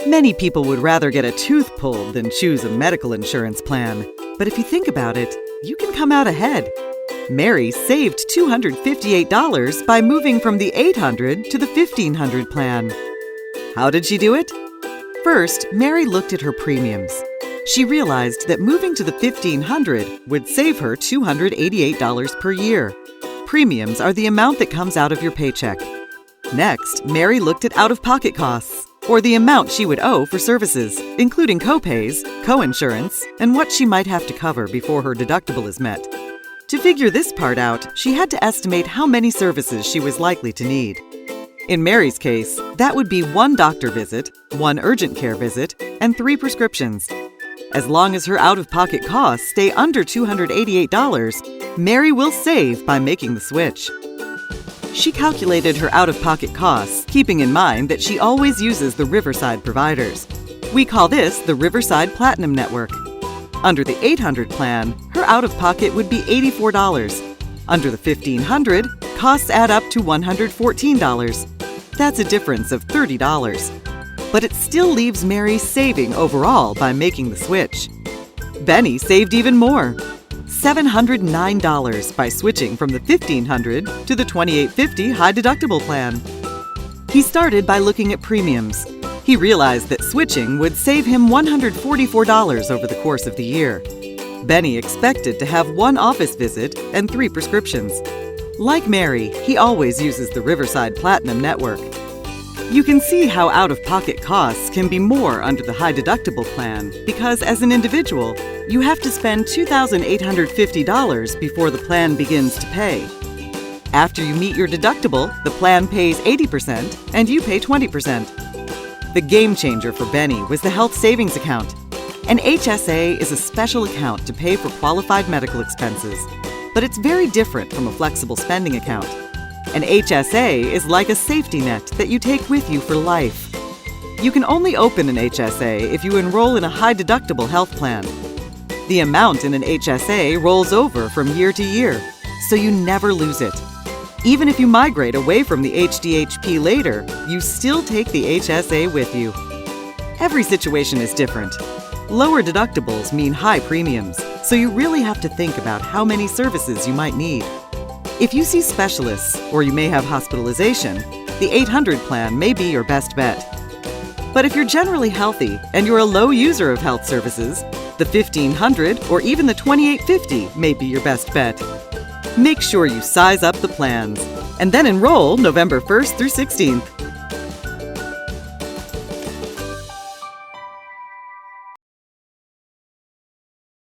Many people would rather get a tooth pulled than choose a medical insurance plan. But if you think about it, you can come out ahead. Mary saved $258 by moving from the $800 to the $1,500 plan. How did she do it? First, Mary looked at her premiums. She realized that moving to the $1,500 would save her $288 per year. Premiums are the amount that comes out of your paycheck. Next, Mary looked at out-of-pocket costs, or the amount she would owe for services, including co-pays, co-insurance, and what she might have to cover before her deductible is met. To figure this part out, she had to estimate how many services she was likely to need. In Mary's case, that would be 1 doctor visit, 1 urgent care visit, and 3 prescriptions. As long as her out-of-pocket costs stay under $288, Mary will save by making the switch. She calculated her out-of-pocket costs, keeping in mind that she always uses the Riverside providers. We call this the Riverside Platinum Network. Under the $800 plan, her out-of-pocket would be $84. Under the $1,500, costs add up to $114. That's a difference of $30. But it still leaves Mary saving overall by making the switch. Benny saved even more, $709 by switching from the $1,500 to the $2,850 high deductible plan. He started by looking at premiums. He realized that switching would save him $144 over the course of the year. Benny expected to have 1 office visit and 3 prescriptions. Like Mary, he always uses the Riverside Platinum Network. You can see how out-of-pocket costs can be more under the high deductible plan because, as an individual, you have to spend $2,850 before the plan begins to pay. After you meet your deductible, the plan pays 80% and you pay 20%. The game changer for Benny was the Health Savings Account. An HSA is a special account to pay for qualified medical expenses, but it's very different from a flexible spending account. An HSA is like a safety net that you take with you for life. You can only open an HSA if you enroll in a high-deductible health plan. The amount in an HSA rolls over from year to year, so you never lose it. Even if you migrate away from the HDHP later, you still take the HSA with you. Every situation is different. Lower deductibles mean high premiums, so you really have to think about how many services you might need. If you see specialists, or you may have hospitalization, the $800 plan may be your best bet. But if you're generally healthy and you're a low user of health services, the $1,500 or even the $2,850 may be your best bet. Make sure you size up the plans and then enroll November 1st through 16th.